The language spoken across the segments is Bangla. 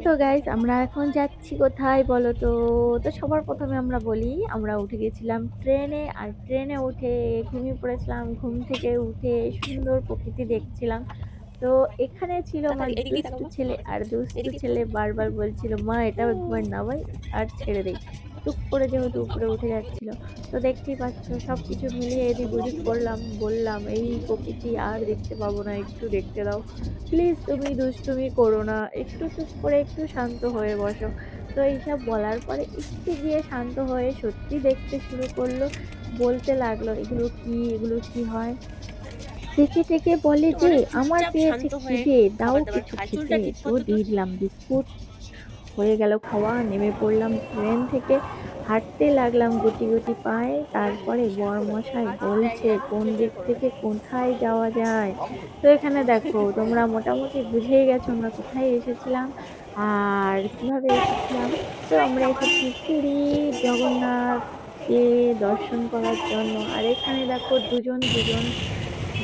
তো গাইস আমরা এখন যাচ্ছি কোথায় বলো তো? তো সবার প্রথমে আমরা বলি আমরা উঠে গেছিলাম ট্রেনে, আর ট্রেনে উঠে ঘুমিয়ে পড়েছিলাম। ঘুম থেকে উঠে সুন্দর প্রকৃতি দেখছিলাম। তো এখানে ছিল আমার এদিকেই তাকাও দুষ্টু মা, ছেলে, আর দুষ্টু এদিকে। ছেলে বারবার বলছিল মা এটাও একবার নামাই আর ছেড়ে দেই। টুক করে যেহেতু উপরে উঠে যাচ্ছিল, তো দেখতেই পাচ্ছ সবকিছু মিলিয়ে এদিক ওদিক করলাম, বললাম এই প্রকৃতি আর দেখতে পাবো না, একটু দেখতে দাও প্লিজ, তুমি দুষ্টুমি করো না, একটু চুপ করে একটু শান্ত হয়ে বসো। তো এইসব বলার পরে একটু গিয়ে শান্ত হয়ে সত্যি দেখতে শুরু করলো। বলতে লাগলো এগুলো কি, এগুলো কি হয়। থেকে থেকে বলে তো যে মানুষ আমার চুপচাপ পেয়েছে শান্ত হয়ে খিদে, দাও খাবার দাবার কিছু খায়। চুলটা খেতে। ঠিক তো করতো তোর। দিয়ে দিলাম বিস্কুট। হয়ে গেল খাওয়া, নেমে পড়লাম ট্রেন থেকে। হাঁটতে লাগলাম গুটি গুটি পায়ে। তারপরে বরমশাই বলছে কোন দিক থেকে কোথায় যাওয়া যায়। তো এখানে দেখো তোমরা মোটামুটি বুঝেই গেছো আমরা কোথায় এসেছিলাম আর কিভাবে এসেছিলাম। তো আমরা এসেছি পুরী জগন্নাথকে দর্শন করার জন্য। আর এখানে দেখো দুজন দুজন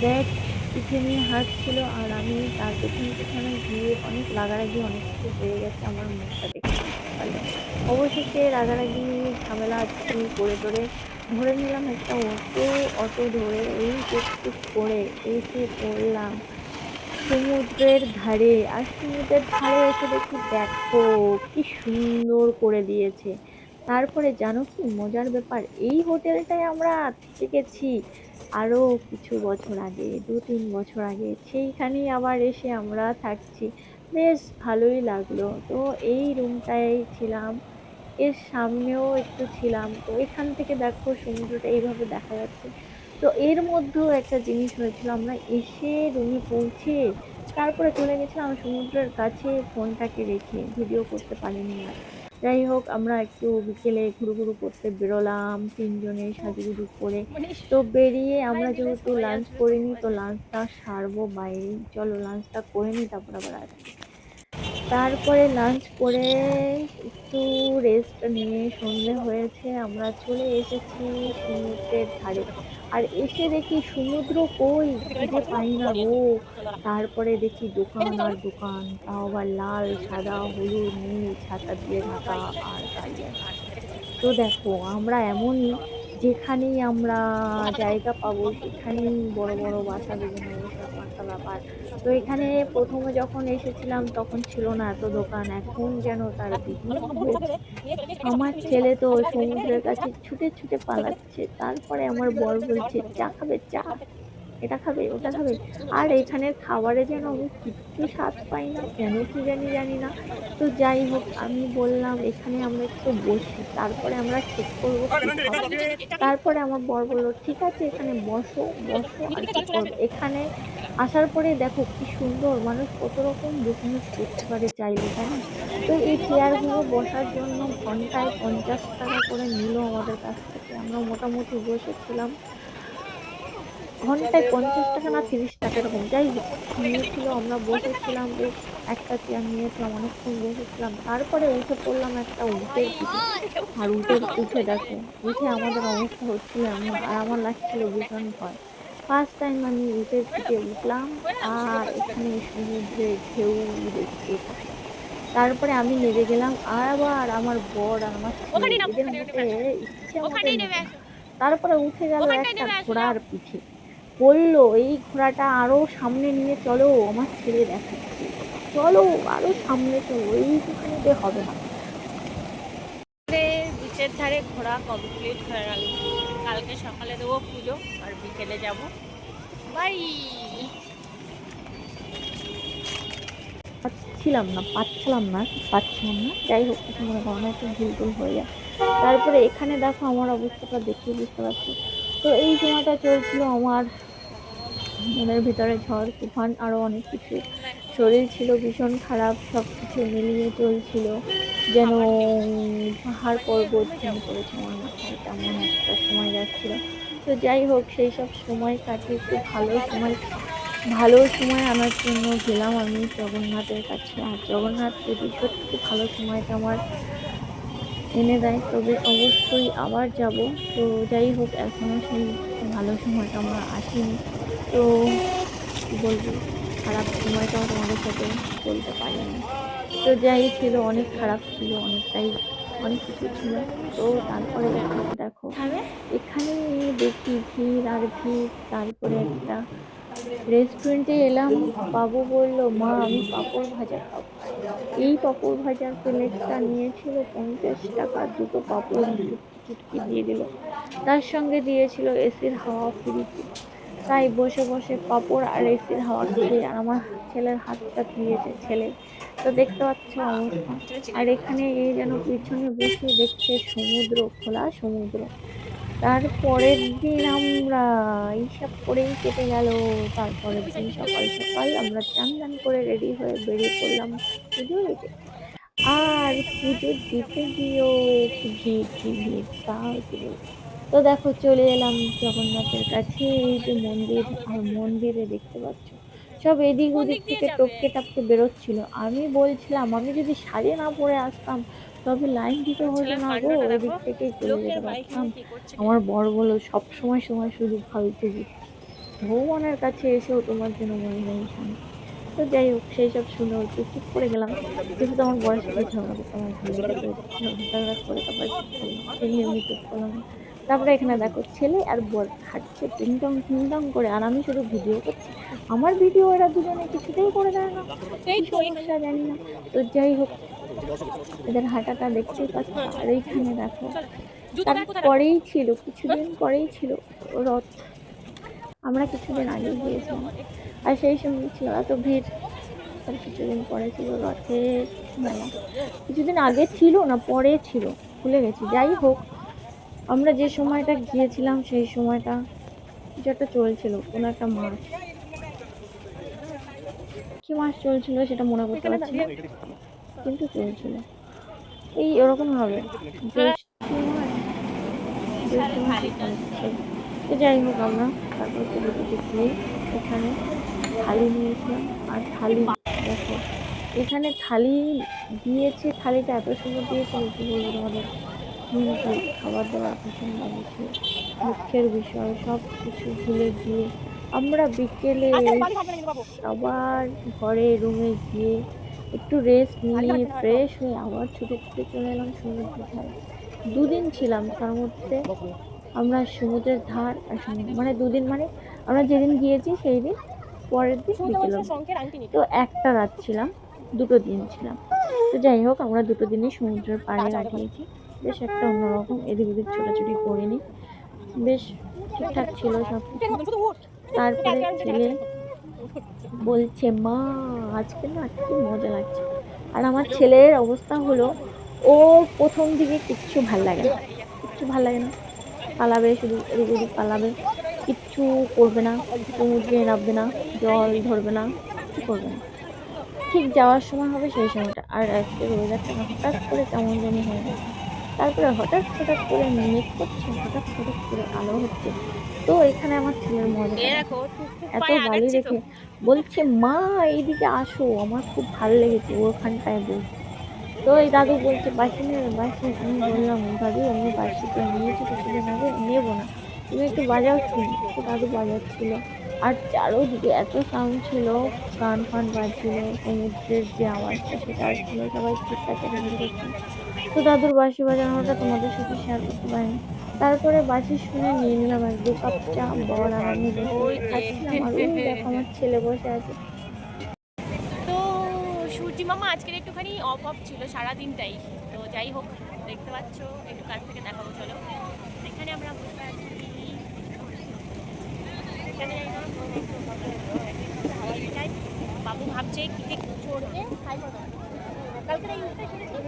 ব্যাগ পিঠে নিয়ে হাঁটছিল, আর আমি তার পেছনে পেছনে গিয়ে অনেক রাগারাগি, অনেক কিছু হয়ে গেছে, আমার মুখটা দেখে বুঝতে পারলেন। অবশেষে রাগারাগি ঝামেলা করে টোরে ধরে নিলাম একটা অটো। অটো ধরে এই টুকটুক করে এসে পড়লাম সমুদ্রের ধারে। আর সমুদ্রের ধারে এসে দেখি দেখো কি সুন্দর করে দিয়েছে। তারপরে জানো কি মজার ব্যাপার, এই হোটেলটায় আমরা থেকে গেছি আরো কিছু বছর আগে, 2-3 বছর আগে। সেইখানেই আবার এসে আমরা থাকছি, বেশ ভালোই লাগলো। তো এই রুমটায় ছিলাম, এর সামনেও একটু ছিলাম। তো এখান থেকে দেখো সমুদ্রটা এইভাবে দেখা যাচ্ছে। তো এর মধ্যেও একটা জিনিস হয়েছিল, আমরা এসে রুমে পৌঁছে তারপরে চলে গেছিলাম সমুদ্রের কাছে, ফোনটাকে রেখে ভিডিও করতে পারিনি আর। যাই হোক আমরা একটু বিকেলে ঘুরু ঘুরু করতে বেরোলাম তিনজনে সাজুগুজু করে। মানে তো বেরিয়ে সবাই আমরা মিলে যেহেতু সবাই লাঞ্চ আসবে তো করিনি, তো মজা। লাঞ্চটা সারবো বাইরেই, চলো লাঞ্চটা করে নিই তারপর আবার আসছি। তারপরে লাঞ্চ করে একটু রেস্ট নিয়ে সন্ধে হয়েছে, আমরা চলে এসেছি সমুদ্রের ধারে। আর এসে দেখি সমুদ্র কই, একেবারে খুঁজে কথা বলো, পাই না দাঁড়িয়ে গো। থাকো। চলো রাখো। তারপরে দেখি দোকান এদিকে আর বলো। দোকান, তাও আবার লাল সাদা হলুদ নীল ছাতা দিয়ে ঢাকা, ভাই, আর গাড়ি আছে। আর এটা ঠিক তো দেখো আমরা এমনই, যেখানেই আমরা ও হাতে দেখো। জায়গা পাবো সেখানেই বড় বড় বাসা বেঁধে নেবো, সেরকম একটা ব্যাপার। তো এখানে প্রথমে যখন এসেছিলাম তখন ছিল না এত দোকান, এখন যেন তার বলো, দ্বিগুণ মতো করে থাকবে। হয়েছে। নিয়ে চলে গেছে। আমার মিশে ছেলে তো আসবে এখানে সমুদ্রের এখানে কাছে ছুটে ছুটে পালাচ্ছে, তারপরে আমার বর বলছে চা খাবে চা, এটা খাবে ওটা খাবে। আর এখানের খাবারে যেন আমি কিচ্ছু স্বাদ পাই না, কেন কি জানি জানি না। তো যাই হোক আমি বললাম এখানে আমরা একটু বসি, তারপরে আমরা ঠিক করবো কি খাবো। তারপরে আমার বর বলল ঠিক আছে এখানে বসো বসো, আর কি করবো এখানে। আসার পরে দেখো কি সুন্দর, মানুষ কত রকম বিজনেস করতে পারে চাইলে, তাই না? তো এই চেয়ারগুলো বসার জন্য ঘন্টায় 50 টাকা করে নিল আমাদের কাছ থেকে। আমরা মোটামুটি বসেছিলাম ঘন্টায় 50 টাকা না 30 টাকা এরকম, যাই হোক নিয়েছিল। আমরা বসেছিলাম বেশ, একটা চেয়ার নিয়েছিলাম, অনেকক্ষণ বসেছিলাম। তারপরে উঠে পড়লাম একটা উটের পিঠে। আর উঠে দেখো, উঠে আমাদের অবস্থা হচ্ছিল এমন, আর আমার লাগছিল ভীষণ ভয়। ফার্স্ট টাইম আমি উটের পিঠে উঠলাম আর এখানে সমুদ্রের ঢেউ দেখতে থাকলাম। তারপরে আমি নেমে গেলাম, আর আবার আমার বর আর আমার ছেলে ওখানেই নামো, এদের ওখানে মতে নেমে আসো। ইচ্ছে মতে ওখানেই নেমে নেবে না। আসো। তারপরে উঠে গেল ওখানটায় একটা নেমে আসো, যাও। ঘোড়ার পিঠে, বলল এই ঘোড়াটা আরো সামনে নিয়ে চলো, আমার ছেলে দেখাচ্ছে, চলো আরো সামনে চলো, এইটুখানিতে হবে না। বিচের ধারে ঘোরা কমপ্লিট হয়ে গেল। কালকে সকালে দেবো পুজো, আর বিকেলে যাব বাড়ি। পাচ্ছিলাম না, যাই হোক কিছু মনে করো না, একটু ভুল টুল হয়ে যায়। তারপরে এখানে দেখো আমার অবস্থাটা দেখে বুঝতে পারছো। তো এই সময়টা চলছিল আমার মনের ভিতরে ঝড় তুফান আরো অনেক কিছু। শরীর ছিল ভীষণ খারাপ, সবকিছু মিলিয়ে চলছিল যেন খাবার খেয়ে পাহাড় খাবার খেয়ে পর্বত রুমে ভেঙে যাবো। পড়েছে আমার মাথায়, তেমন একটা সময় যাচ্ছিল। তো যাই হোক সেই সব সময় কাটিয়ে একটু ভালো সময় আনার জন্য গেলাম আমি জগন্নাথের কাছে। আর জগন্নাথ যদি সত্যি ভালো সময়টা আমার এনে দেয় তবে অবশ্যই আবার যাব। তো যাই হোক এখনো সেই ভালো সময়টা আমার আসেনি। তো কি বলবো, খারাপ সময়টাও তোমাদের সাথে বলতে পারিনি। তো যাই ছিল, অনেক খারাপ ছিল, অনেকটাই অনেক কিছু ছিল। তো তারপরে এখানে দেখো, এখানে দেখি ভিড় আর ভিড়। তারপরে একটা রেস্টুরেন্টে এলাম, বাবু বলল মা আমি পাঁপড় ভাজা খাবো। এই পাঁপড় ভাজার প্লেটটা নিয়েছিল 50 টাকা, দুটো পাঁপড় চুটকি চুটকি দিয়ে দিল, তার সঙ্গে দিয়েছিল এসির হাওয়া ফ্রিতে। তাই বসে বসে পাঁপড় আর এসির হাওয়া খেয়ে, আর আমার ছেলের হাতটা দিয়েছে ছেলে, তো দেখতে পাচ্ছ অবস্থা। আর এখানে এই যেন পিছনে বসে দেখছে সমুদ্র, খোলা সমুদ্র। তারপরের দিন আমরা এইসব করেই কেটে গেল। তারপরের দিন সকাল সকাল আমরা চান টান করে রেডি হয়ে বেরিয়ে পড়লাম পুজো দিতে। আর পুজো দিতে গিয়েও কি ভিড়, কি ভিড়, তা কি বলবো। তো দেখো চলে এলাম জগন্নাথের কাছে, এই যে মন্দির, আর মন্দিরে দেখতে পাচ্ছ সব এদিক কোন ওদিক দিক দিয়ে থেকে যাবে? টপকে টাপকে বেরোচ্ছিল। আমি বলছিলাম আমি যদি শাড়ি না পরে আসতাম তবে লাইন দিতে আমার হতো ছেলের না গো, কাণ্ডটা দেখো, ওদিক থেকেই চলে লোকের যেতে বাইক পারতাম। নিয়ে কি করছে কে আমার জানে। বর বলল সব সময় সময় শুধু ফালতু বুদ্ধি, ভগবানের কাছে এসেও তোমার জন্য মনে নেই শান্তি। তো যাই হোক, সেই সব শুনে একটু চুপ করে গেলাম, যেহেতু আমার বয়স সাথে ঝগড়া করতে আমার ভালো লাগে। তো ঝগড়া করে তারপরে চুপ করলাম, এমনি এমনি চুপ করলাম না। তারপরে এখানে দেখো ছেলে আর বর হাঁটছে টিং টং করে, আর আমি শুধু ভিডিও করছি। আমার ভিডিও এরা দুজনে কিছুতেই করে দেয় না, এই কি তো এখানে। সমস্যা জানি না। তো যাই হোক, এদের হাঁটাটা দেখতেই পাচ্ছ। হ্যাঁ আর চল, এইখানে দেখো, চল। জুতো ব্যাগ কোথায় রাখবো? তারপরেই ছিল, হ্যাঁ? কিছুদিন পরেই ছিল রথ। আমরা কিছুদিন আগে আজকের মন্দিরে গিয়েছিলাম, অনেক আর সেই সময় ছিল এত ভিড়। তার কিছুদিন পরে ছিল রথের মেলা, কিছুদিন আগে ছিল না পরে ছিল, ভুলে গেছি। যাই হোক, আমরা যে সময়টা গিয়েছিলাম সেই সময়টা কিছু একটা চলছিল, কোনো একটা মাস, কি মাস চলছিল সেটা মনে করতে এখানে পারছি দাঁড়িয়ে। না, কিন্তু চলছিল এই এরকম হবে, হ্যাঁ, জ্যৈষ্ঠ মাস, জ্যৈষ্ঠ শাড়ি মাসে থালিটা। চলছে। তো যাই হোক, আমরা তারপর পুজো টুজো দিয়ে এখানে থালি নিয়েছিলাম। আর থালি দেখো, এখানে থালি দিয়েছে, থালিটা এত সুন্দর দিয়েছিল কি বলবো তোমাদের। কিন্তু খাবার দাবার ভীষণ বাজে ছিল। দুঃখের বিষয়, সব কিছু ভুলে গিয়ে আমরা বিকেলে আজকে বালি থাকবে না কিন্তু বাবু। আবার ঘরে রুমে গিয়ে একটু রেস্ট বালি নিয়ে থাকবে না একদম। ফ্রেশ হয়ে আবার ছুটে ছুটে চলে এলাম সমুদ্র ধারে। দুদিন ছিলাম তার মধ্যে, আমরা সমুদ্রের ধার আর সমুদ্র মানে দুদিন, মানে আমরা যেদিন গিয়েছি সেই দিন, পরের দিন সুমিতা বিকেল বলছিল অবধি। শঙ্খের আংটি নিতে। তো একটা রাত ছিলাম, দুটো দিন ছিলাম। তো যাই হোক, আমরা দুটো দিনই সমুদ্রের পাড়ে কাজ আমাদের ঘরে। কাটিয়েছি। বেশ একটা অন্যরকম, এদিক ওদিক ছোটাছুটি করিনি, বেশ ঠিকঠাক ছিল টেনে সবকিছু। মতন শুধু উঠ। তোকে তারপরে আজকে আমি ছেলে দেখাচ্ছি দেখো। বলছে মা আজকে না কি মজা লাগছে। আর আমার ছেলের অবস্থা হলো, ওর প্রথম দিকে কিচ্ছু ভাল লাগে না, কিচ্ছু ভাল লাগে না, পালাবে শুধু এদিক ওদিক পালাবে, কিচ্ছু করবে না, সমুদ্রে নামবে না, জল ধরবে না, কিচ্ছু করবে না। ঠিক যাওয়ার সময় হবে সেই সময়টা, আর আজকের ওয়েদারটা না হঠাৎ করে কেমন জানি হয়ে গেছে। তারপরে হঠাৎ হঠাৎ করে মেঘ করছে, হঠাৎ হঠাৎ করে আলো হচ্ছে। তো এখানে আমার ছেলের এ মজাটা দেখো, দেখো টুকটুক এত পায়ে বালি আগাচ্ছি তো। রেখে বলছে মা এইদিকে আসো, আমার খুব ভালো লেগেছে ওখানটায় বসে। তো এই দাদু বলছে বাসি নেবে বাসি, আমি বললাম দাদু আমি বাসি তো নিয়েছি কিছুদিন আগে, নেবো না, তুমি একটু বাজাও শুনি। তো দাদু বাজাচ্ছিল, আর চারোদিকে এত সাউন্ড ছিল, গান ফান বাজছিল, সমুদ্রের যে আওয়াজটা সেটা আসছিল, সবাই ঠাট্টা চেঁচামেচি করছিল। তো দাদুর বাঁশি বাজানোটা তোমাদের সাথে শেয়ার করতে পারিনি। তারপরে বাঁশি শুনে নিয়ে নিলাম এক দু কাপ চা, বর আর আমি বসে ওই বসে যে খাচ্ছিলাম, আর ওই দেখো আমার ছেলে বসে আছে। তো সূর্যি মামা আজকের একটুখানি অফ অফ ছিল সারা দিনটাই। তো যাই হোক, দেখতে পাচ্ছ, একটু কাছ থেকে দেখাবো চলো। এখানে আমরা বসে আছি। এখানে হাওয়া খাই। বাবু ভাবছে কি যে চড়বে, কালকে এই উঠে চড়েছিল।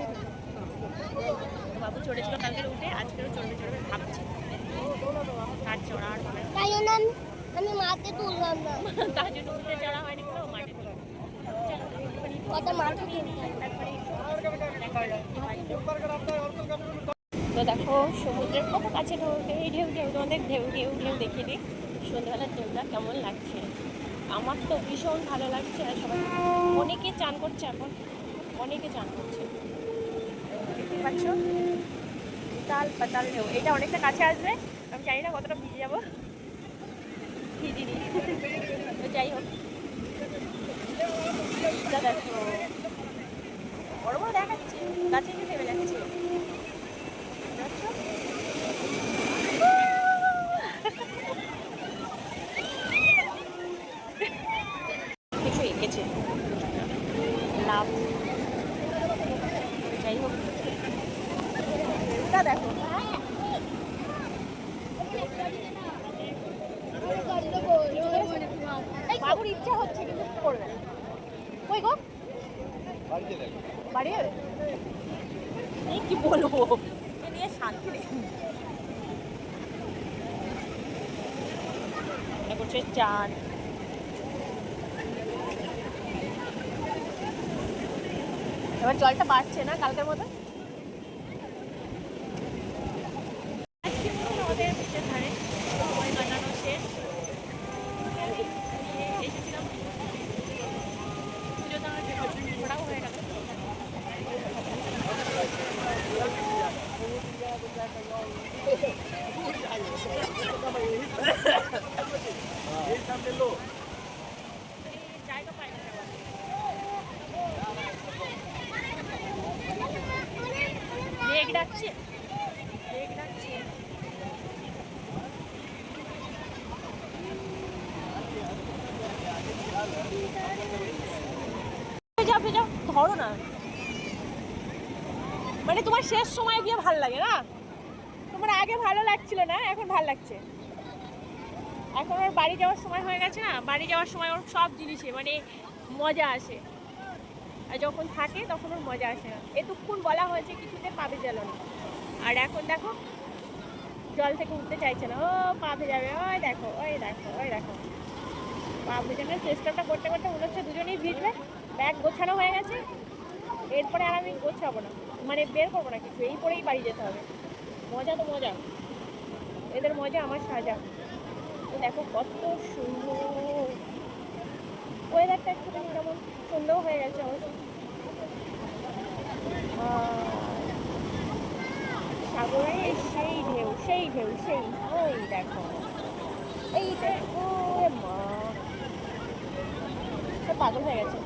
বাবু চড়েছিল কালকের উঠে, আজকেও চড়বে চড়বে ভাবছে। তার চড়ার মানে তাই জন্য আমি মাঠে তুললাম না। তার জন্য উঠে চড়া হয়নি, পুরো মাঠে তুলে। চলো একটুখানি কত মাঠে নিয়ে নিই, তুললাম। তারপরে তো দেখো সমুদ্রের কত কাছে ঢেউ ঢেউ ঢেউ, তোমাদের ঢেউ ঢেউ ঢেউ দেখিয়ে দিই সন্ধ্যাবেলার ঢেউটা কেমন লাগছে। আমার তো ভীষণ ভালো লাগছে। আর সবাই অনেকে চান করছে এখন, অনেকে চান করছে, দেখতে পাচ্ছ তাল পাতাল ঢেউ। এটা অনেকটা কাছে আসবে, আমি জানি না কতটা ভিজে যাবো, ভিজিনি। তো যাই হোক, এটা দেখো গাছে এসে থেমে যাচ্ছে। দেখছো? কিছু এঁকেছে লাভ, যাই হোক দেখো বাবুর ইচ্ছা হচ্ছে কিন্তু করবে না। কই গো বাড়ি যাবে? এই কি বলবো, এ নিয়ে শান্তি নেই। মনে করছে চাঁদ, এবার জলটা বাড়ছে না কালকের মতো। আমাদের পিঠের ধারে ওই বানানো শেষ, এসেছিলাম পুজো দেওয়ার জন্য, ঘোরাও হয়ে গেল। জায়গা পাই না যাওয়ার। মেঘ ডাকছে, মেঘ ডাকছে। যাও যাও, ধরো না। মানে তোমার শেষ সময় গিয়ে ভালো লাগে না? তোমার আগে ভালো লাগছিল না, এখন ভালো লাগছে। এখন ওর বাড়ি যাওয়ার সময় হয়ে গেছে না, বাড়ি যাওয়ার সময় ওর সব জিনিসে মানে মজা আসে, আর যখন থাকে তখন ওর মজা আসে না। এতক্ষণ বলা হয়েছে কিছুতে পা ভেজালো না, আর এখন দেখো জল থেকে উঠতে চাইছে না। ও পা ভেজাবে, ওই দেখো ওই দেখো ওই দেখো। পা ভেজানোর সিস্টেমটা করতে করতে মনে হচ্ছে দুজনেই ভিজবে। ব্যাগ গোছানো হয়ে গেছে, এরপরে আর আমি গোছাবো না, মানে বের করবো না কিছু, এই পরেই বাড়ি যেতে হবে। মজা তো মজা, এদের মজা আমার সাজা। তো দেখো কত সুন্দর ওয়েদারটা, একটুখানি কেমন সুন্দর হয়ে গেছে আমার। সাগরে সেই ঢেউ সেই ঢেউ সেই, ওই দেখো এই দেখো মা, সব পাগল হয়ে গেছে,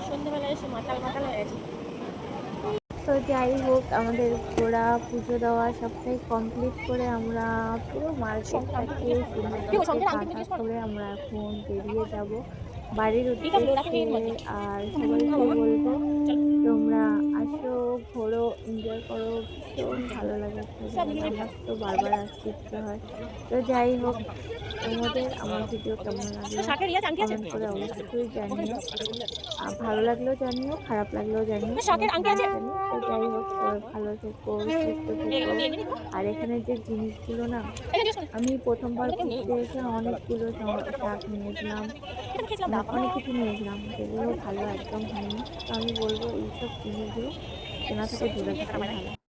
সন্ধ্যেবেলায় এসে মাতাল মাতাল হয়ে গেছে। তো যাই হোক, আমাদের ঘোরা পুজো দেওয়া সবটাই কমপ্লিট করে আমরা পুরো মার্কেটটাকে সুন্দর করে আমরা এখন বেরিয়ে যাব বাড়ির উদ্দেশ্যে। আর সবাইকে বলবো তোমরা আসো, ঘোরো, এনজয় করো, ভীষণ ভালো লাগে। আমার তো বারবার আসতে ইচ্ছে হয়। তো যাই হোক, তোমাদের আমার ভিডিও কেমন লাগলো কমেন্ট করে অবশ্যই জানিও। ভালো লাগলেও জানিও, খারাপ লাগলেও জানিও। তো যাই হোক, সবাই ভালো থেকো, সুস্থ থেকো। আর এখানে যে জিনিসগুলো না, আমি প্রথমবার ঘুরতে এসে অনেকগুলো শাক নিয়েছিলাম, অনেক কিছু নিয়েছিলাম, যেগুলো ভালো একদম হয়নি। তো আমি বলবো এইসব জিনিসগুলো কেনা থেকে দূরে থাকা ভালো।